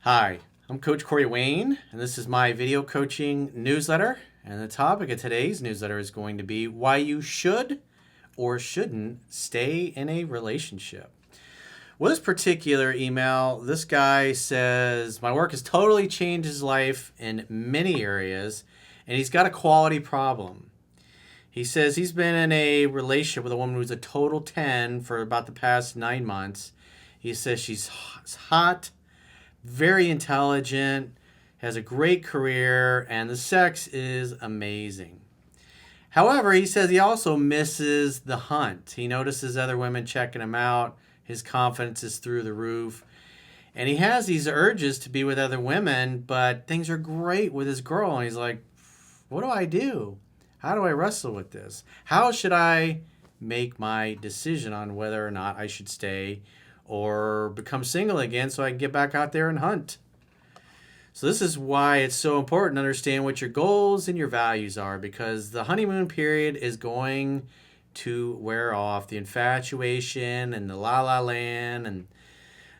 Hi, I'm Coach Corey Wayne, and this is my video coaching newsletter. And the topic of today's newsletter is going to be why you should or shouldn't stay in a relationship. Well, this particular email, this guy says, my work has totally changed his life in many areas, and he's got a quality problem. He says he's been in a relationship with a woman who's a total 10 for about the past 9 months. He says she's hot, very intelligent, has a great career, and the sex is amazing. However, he says he also misses the hunt. He notices other women checking him out. His confidence is through the roof. And he has these urges to be with other women, but things are great with his girl. And he's like, what do I do? How do I wrestle with this? How should I make my decision on whether or not I should stay or become single again so I can get back out there and hunt? So this is why it's so important to understand what your goals and your values are, because the honeymoon period is going to wear off. The infatuation and the la la land and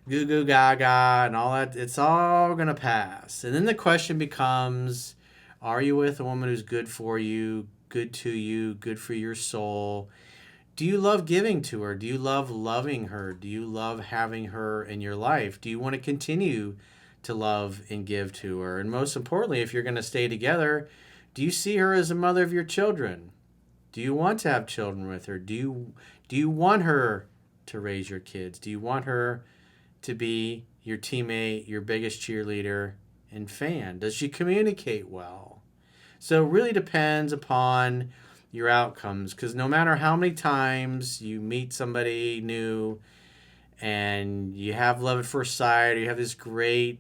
goo goo gaga and all that, it's all going to pass. And then the question becomes, are you with a woman who's good for you, good to you, good for your soul? Do you love giving to her? Do you love loving her? Do you love having her in your life? Do you want to continue to love and give to her? And most importantly, if you're going to stay together, do you see her as a mother of your children? Do you want to have children with her? Do you want her to raise your kids? Do you want her to be your teammate, your biggest cheerleader and fan? Does she communicate well? So it really depends upon your outcomes, because no matter how many times you meet somebody new and you have love at first sight, or you have this great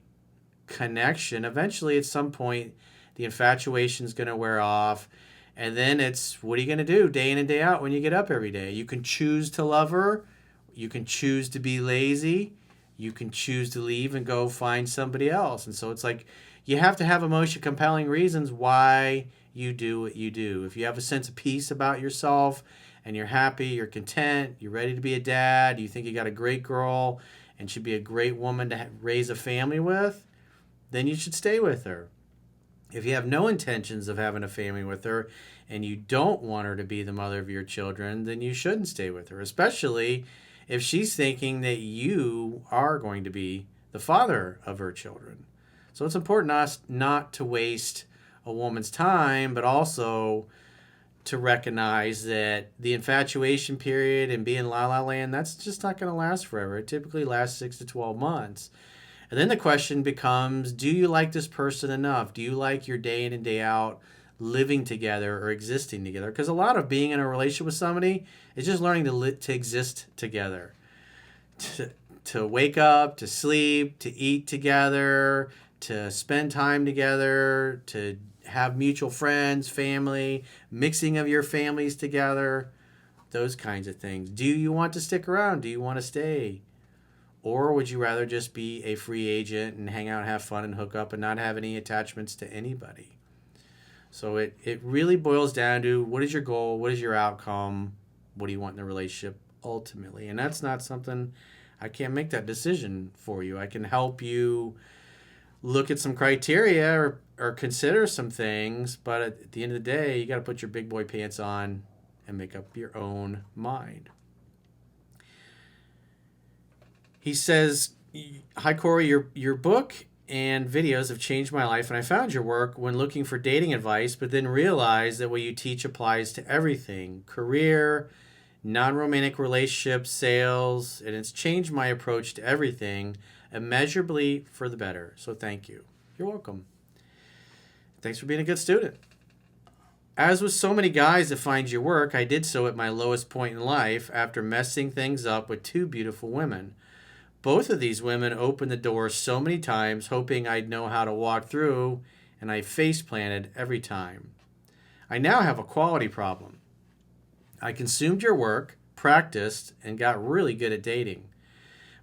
connection, eventually at some point the infatuation is going to wear off, and then it's, what are you going to do day in and day out when you get up every day? You can choose to love her, you can choose to be lazy, you can choose to leave and go find somebody else. And so it's like you have to have emotion compelling reasons why you do what you do. If you have a sense of peace about yourself and you're happy, you're content, you're ready to be a dad, you think you got a great girl and should be a great woman to raise a family with, then you should stay with her. If you have no intentions of having a family with her and you don't want her to be the mother of your children, then you shouldn't stay with her, especially if she's thinking that you are going to be the father of her children. So it's important not to waste a woman's time, but also to recognize that the infatuation period and being la la land, that's just not going to last forever. It typically lasts 6 to 12 months. And then the question becomes, do you like this person enough? Do you like your day in and day out living together or existing together? Because a lot of being in a relationship with somebody is just learning to exist together. To wake up, to sleep, to eat together, to spend time together, to have mutual friends, family, mixing of your families together, those kinds of things. Do you want to stick around? Do you want to stay? Or would you rather just be a free agent and hang out, have fun, and hook up and not have any attachments to anybody? So it really boils down to, what is your goal? What is your outcome? What do you want in a relationship ultimately? And that's not something, I can't make that decision for you. I can help you look at some criteria or consider some things, but at the end of the day, you got to put your big boy pants on and make up your own mind. He says, hi, Corey, your book and videos have changed my life, and I found your work when looking for dating advice, but then realized that what you teach applies to everything: career, non-romantic relationships, sales, and it's changed my approach to everything immeasurably for the better. So thank you. You're welcome. Thanks for being a good student. As with so many guys that find your work, I did so at my lowest point in life after messing things up with two beautiful women. Both of these women opened the door so many times hoping I'd know how to walk through, and I face planted every time. I now have a quality problem. I consumed your work, practiced, and got really good at dating.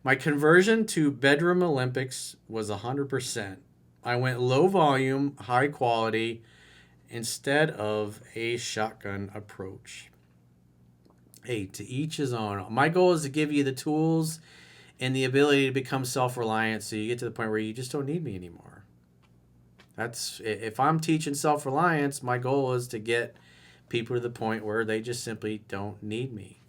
My conversion to Bedroom Olympics was 100%. I went low volume, high quality, instead of a shotgun approach. Hey, to each his own. My goal is to give you the tools and the ability to become self-reliant so you get to the point where you just don't need me anymore. That's if I'm teaching self-reliance, my goal is to get people to the point where they just simply don't need me.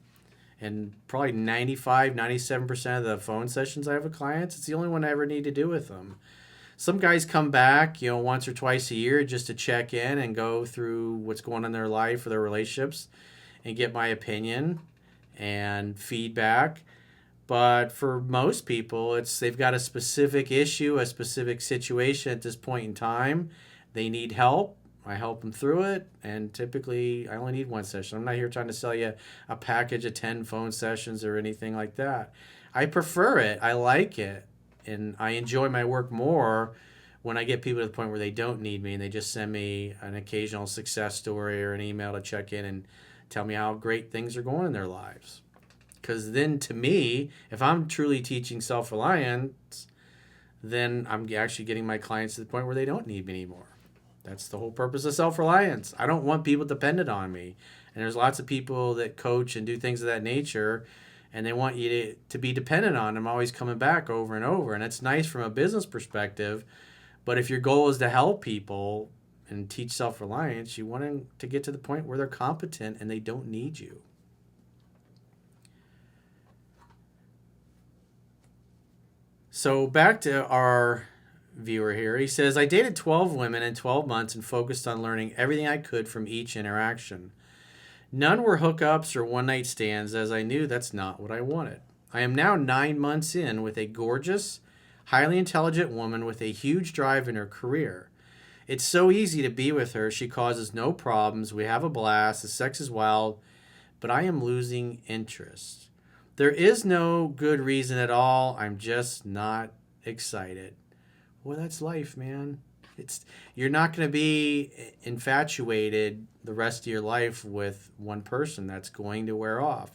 And probably 95, 97% of the phone sessions I have with clients, it's the only one I ever need to do with them. Some guys come back, once or twice a year just to check in and go through what's going on in their life or their relationships and get my opinion and feedback. But for most people, they've got a specific issue, a specific situation at this point in time. They need help. I help them through it, and typically I only need one session. I'm not here trying to sell you a package of 10 phone sessions or anything like that. I prefer it. I like it, and I enjoy my work more when I get people to the point where they don't need me and they just send me an occasional success story or an email to check in and tell me how great things are going in their lives. Because then to me, if I'm truly teaching self-reliance, then I'm actually getting my clients to the point where they don't need me anymore. That's the whole purpose of self-reliance. I don't want people dependent on me. And there's lots of people that coach and do things of that nature, and they want you to be dependent on them, always coming back over and over. And it's nice from a business perspective, but if your goal is to help people and teach self-reliance, you want them to get to the point where they're competent and they don't need you. So back to our viewer here. He says, I dated 12 women in 12 months and focused on learning everything I could from each interaction. None were hookups or one-night stands, as I knew that's not what I wanted. I am now 9 months in with a gorgeous, highly intelligent woman with a huge drive in her career. It's so easy to be with her. She causes no problems. We have a blast. The sex is wild, but I am losing interest. There is no good reason at all. I'm just not excited. Well, that's life, man. You're not going to be infatuated the rest of your life with one person. That's going to wear off.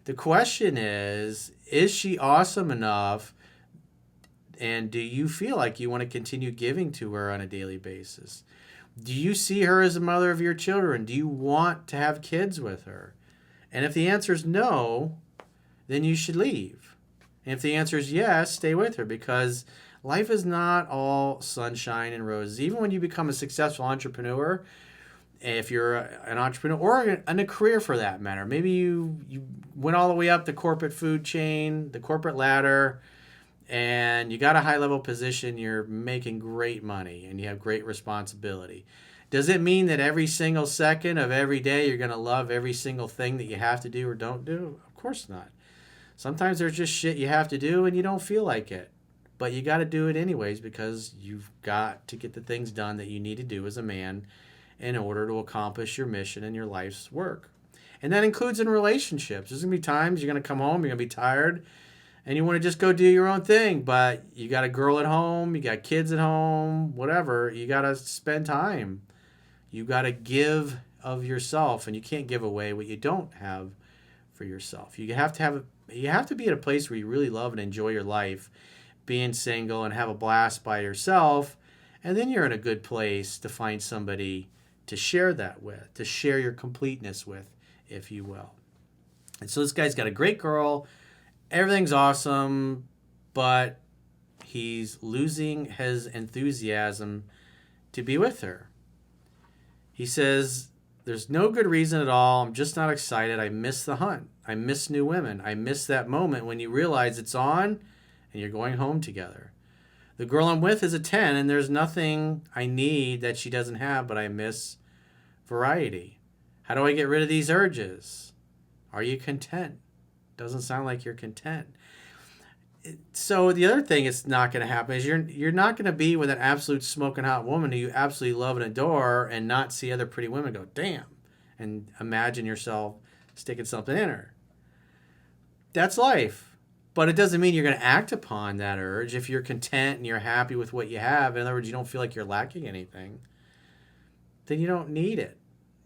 The question is she awesome enough, and do you feel like you want to continue giving to her on a daily basis? Do you see her as a mother of your children? Do you want to have kids with her? And if the answer is no, then you should leave. And if the answer is yes, stay with her, because life is not all sunshine and roses. Even when you become a successful entrepreneur, if you're an entrepreneur or in a career for that matter, maybe you went all the way up the corporate food chain, the corporate ladder, and you got a high-level position, you're making great money, and you have great responsibility. Does it mean that every single second of every day you're going to love every single thing that you have to do or don't do? Of course not. Sometimes there's just shit you have to do and you don't feel like it. But you got to do it anyways, because you've got to get the things done that you need to do as a man in order to accomplish your mission and your life's work. And that includes in relationships. There's going to be times you're going to come home, you're going to be tired, and you want to just go do your own thing. But you got a girl at home, you got kids at home, whatever. You got to spend time. You got to give of yourself, and you can't give away what you don't have for yourself. You have to be at a place where you really love and enjoy your life, being single, and have a blast by yourself, and then you're in a good place to find somebody to share that with, to share your completeness with, if you will. And so this guy's got a great girl, everything's awesome, but he's losing his enthusiasm to be with her. He says, there's no good reason at all. I'm just not excited. I miss the hunt. I miss new women. I miss that moment when you realize it's on and you're going home together. The girl I'm with is a 10, and there's nothing I need that she doesn't have, but I miss variety. How do I get rid of these urges? Are you content? Doesn't sound like you're content. So the other thing that's not going to happen is you're not going to be with an absolute smoking hot woman who you absolutely love and adore and not see other pretty women go, damn, and imagine yourself sticking something in her. That's life. But it doesn't mean you're going to act upon that urge. If you're content and you're happy with what you have, in other words, you don't feel like you're lacking anything, then you don't need it.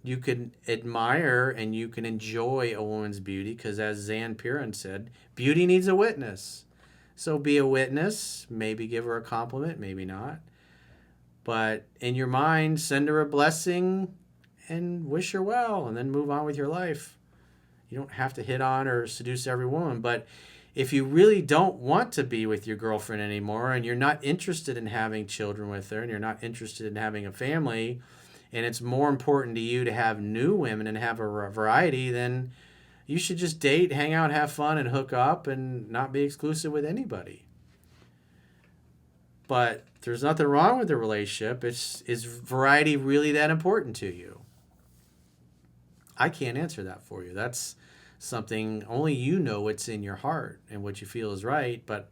You can admire and you can enjoy a woman's beauty because, as Zan Piran said, beauty needs a witness. So be a witness, maybe give her a compliment, maybe not. But in your mind, send her a blessing and wish her well, and then move on with your life. You don't have to hit on or seduce every woman, but if you really don't want to be with your girlfriend anymore and you're not interested in having children with her and you're not interested in having a family, and it's more important to you to have new women and have a variety, then you should just date, hang out, have fun, and hook up and not be exclusive with anybody. But there's nothing wrong with the relationship. Is variety really that important to you? I can't answer that for you. That's something only you know what's in your heart and what you feel is right. But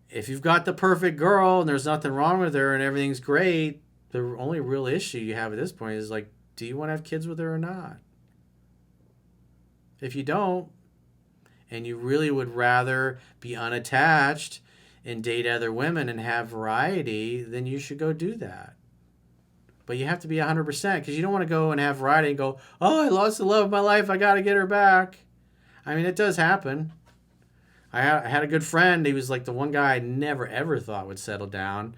if you've got the perfect girl and there's nothing wrong with her and everything's great, the only real issue you have at this point is like, do you want to have kids with her or not? If you don't, and you really would rather be unattached and date other women and have variety, then you should go do that. But you have to be 100% because you don't want to go and have variety and go, oh, I lost the love of my life. I got to get her back. I mean, it does happen. I had a good friend. He was like the one guy I never, ever thought would settle down.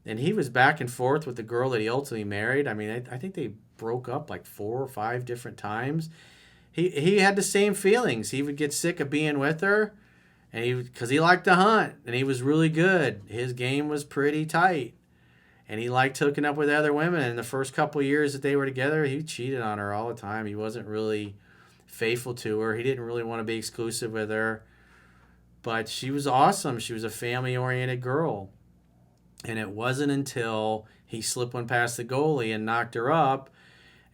And he was back and forth with the girl that he ultimately married. I mean, I think they broke up like 4 or 5 different times. He had the same feelings. He would get sick of being with her, and because he liked to hunt, and he was really good. His game was pretty tight. And he liked hooking up with other women. And the first couple of years that they were together, he cheated on her all the time. He wasn't really faithful to her. He didn't really want to be exclusive with her. But she was awesome. She was a family-oriented girl. And it wasn't until he slipped one past the goalie and knocked her up,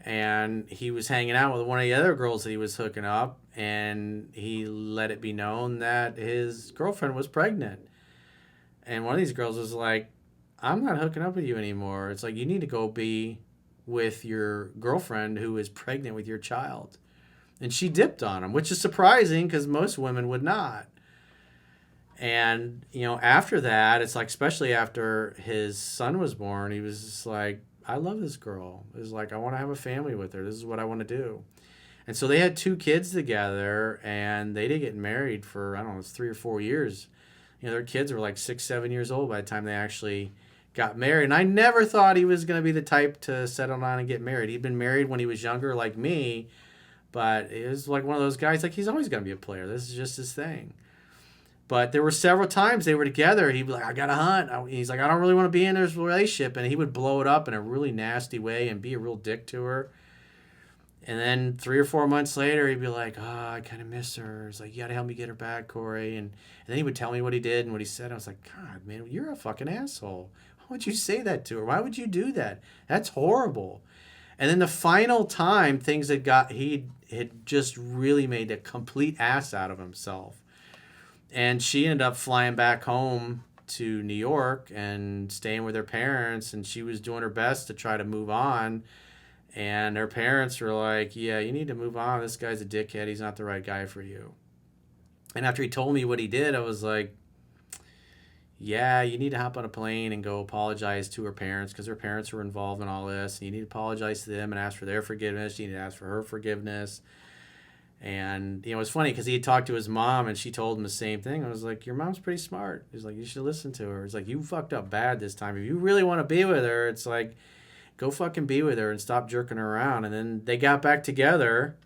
and he was hanging out with one of the other girls that he was hooking up, and he let it be known that his girlfriend was pregnant. And one of these girls was like, I'm not hooking up with you anymore. It's like, you need to go be with your girlfriend who is pregnant with your child. And she dipped on him, which is surprising because most women would not. And, after that, it's like, especially after his son was born, he was just like, I love this girl. It was like, I want to have a family with her. This is what I want to do. And so they had 2 kids together, and they didn't get married for, I don't know, it's 3 or 4 years. Their kids were like 6, 7 years old by the time they actually got married. And I never thought he was going to be the type to settle down and get married. He'd been married when he was younger, like me, but it was like one of those guys, like, he's always going to be a player. This is just his thing. But there were several times they were together. He'd be like, I got to hunt. He's like, I don't really want to be in this relationship. And he would blow it up in a really nasty way and be a real dick to her. And then 3 or 4 months later, he'd be like, I kind of miss her. He's like, you got to help me get her back, Corey. And then he would tell me what he did and what he said. I was like, God, man, you're a fucking asshole. Why would you say that to her? Why would you do that? That's horrible. And then the final time, he had just really made a complete ass out of himself. And she ended up flying back home to New York and staying with her parents. And she was doing her best to try to move on. And her parents were like, yeah, you need to move on. This guy's a dickhead. He's not the right guy for you. And after he told me what he did, I was like, yeah, you need to hop on a plane and go apologize to her parents because her parents were involved in all this. And you need to apologize to them and ask for their forgiveness. You need to ask for her forgiveness. And, it's funny because he had talked to his mom and she told him the same thing. I was like, your mom's pretty smart. He's like, you should listen to her. He's like, you fucked up bad this time. If you really want to be with her, it's like, go fucking be with her and stop jerking her around. And then they got back together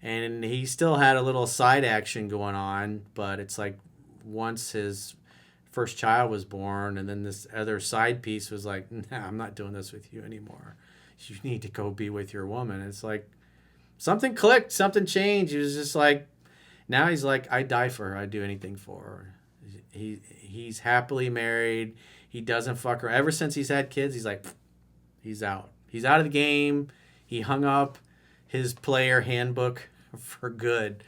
and he still had a little side action going on. But it's like once his first child was born and then this other side piece was like, nah, I'm not doing this with you anymore. You need to go be with your woman. It's like, something clicked, something changed. He was just like, now he's like, I'd die for her. I'd do anything for her. He's happily married. He doesn't fuck her. Ever since he's had kids, he's like, he's out. He's out of the game. He hung up his player handbook for good.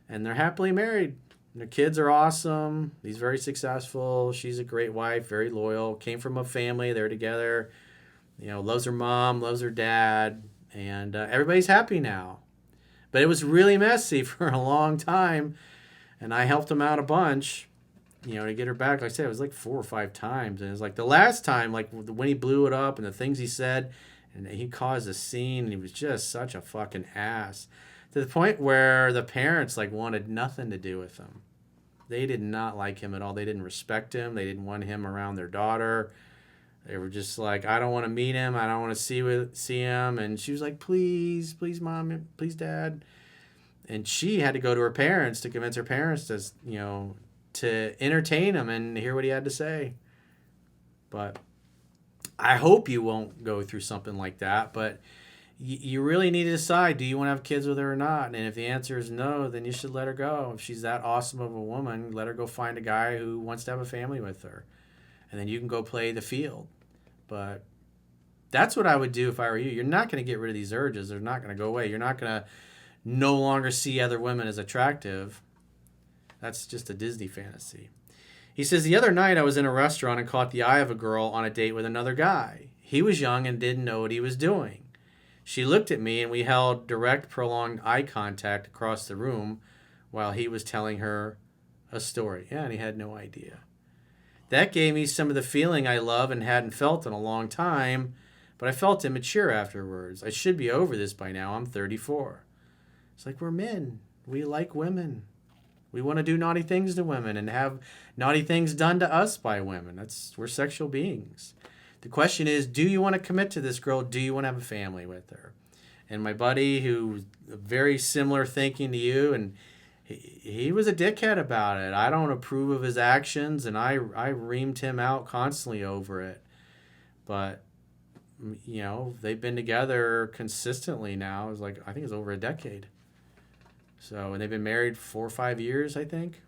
And they're happily married. Their kids are awesome. He's very successful. She's a great wife, very loyal. Came from a family. They're together. Loves her mom, loves her dad. And everybody's happy now. But it was really messy for a long time. And I helped him out a bunch, to get her back. Like I said, it was like 4 or 5 times. And it was like the last time, like when he blew it up and the things he said, and he caused a scene. And he was just such a fucking ass. To the point where the parents like wanted nothing to do with him. They did not like him at all. They didn't respect him. They didn't want him around their daughter. They were just like, I don't want to meet him. I don't want to see him. And she was like, please, mom, please, dad. And she had to go to her parents to convince her parents to, to entertain him and hear what he had to say. But I hope you won't go through something like that. But you really need to decide, do you want to have kids with her or not? And if the answer is no, then you should let her go. If she's that awesome of a woman, let her go find a guy who wants to have a family with her. And then you can go play the field. But that's what I would do if I were you. You're not going to get rid of these urges. They're not going to go away. You're not going to no longer see other women as attractive. That's just a Disney fantasy. He says, the other night I was in a restaurant and caught the eye of a girl on a date with another guy. He was young and didn't know what he was doing. She looked at me and we held direct, prolonged eye contact across the room while he was telling her a story. Yeah, and he had no idea. That gave me some of the feeling I love and hadn't felt in a long time, but I felt immature afterwards. I should be over this by now. I'm 34. It's like, we're men. We like women. We want to do naughty things to women and have naughty things done to us by women. We're sexual beings. The question is, do you want to commit to this girl? Do you want to have a family with her? And my buddy, who's very similar thinking to you, and he was a dickhead about it. I don't approve of his actions, and I reamed him out constantly over it. But, they've been together consistently now. It's like, I think it's over a decade. So, and they've been married 4 or 5 years, I think.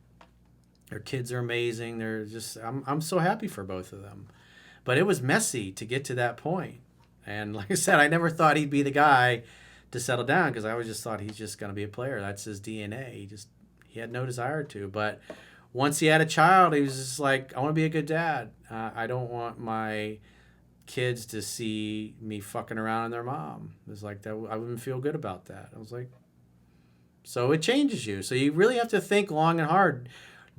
Their kids are amazing. They're just, I'm so happy for both of them. But it was messy to get to that point. And like I said, I never thought he'd be the guy to settle down, because I always just thought he's just going to be a player. That's his DNA. He had no desire to. But once he had a child, he was just like, I want to be a good dad. I don't want my kids to see me fucking around in their mom. It was like that. I wouldn't feel good about that. I was like, so it changes you. So you really have to think long and hard.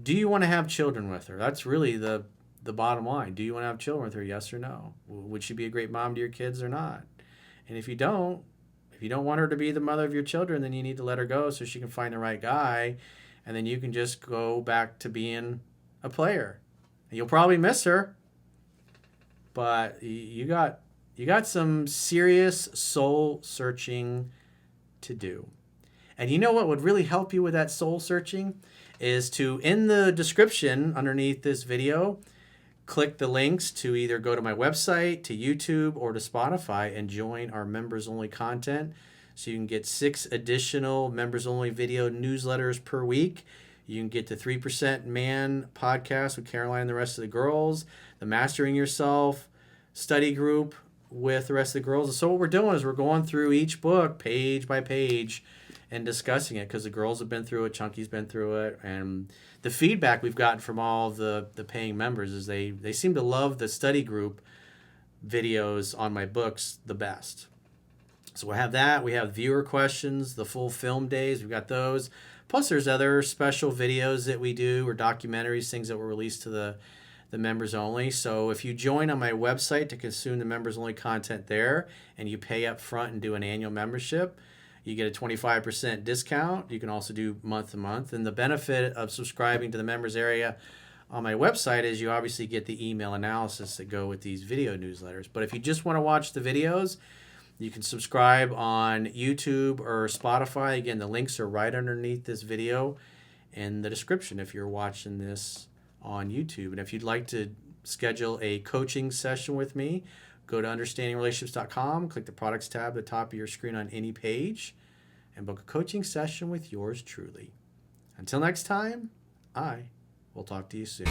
Do you want to have children with her? That's really the bottom line. Do you want to have children with her? Yes or no? Would she be a great mom to your kids or not? And if you don't want her to be the mother of your children, then you need to let her go so she can find the right guy, and then you can just go back to being a player. And you'll probably miss her, but you got some serious soul searching to do. And you know what would really help you with that soul searching is to, in the description underneath this video, click the links to either go to my website, to YouTube, or to Spotify and join our members-only content. So you can get 6 additional members-only video newsletters per week. You can get the 3% Man podcast with Caroline and the rest of the girls, the Mastering Yourself study group with the rest of the girls. And so what we're doing is we're going through each book page by page and discussing it, because the girls have been through it, Chunky's been through it, and the feedback we've gotten from all the paying members is they seem to love the study group videos on my books the best. So we have that. We have viewer questions, the full film days. We've got those. Plus there's other special videos that we do, or documentaries, things that were released to the members only. So if you join on my website to consume the members only content there, and you pay up front and do an annual membership, you get a 25% discount. You can also do month to month. And the benefit of subscribing to the members area on my website is you obviously get the email analysis that go with these video newsletters. But if you just want to watch the videos, you can subscribe on YouTube or Spotify. Again, the links are right underneath this video in the description if you're watching this on YouTube. And if you'd like to schedule a coaching session with me, go to understandingrelationships.com, click the products tab at the top of your screen on any page, and book a coaching session with yours truly. Until next time, I will talk to you soon.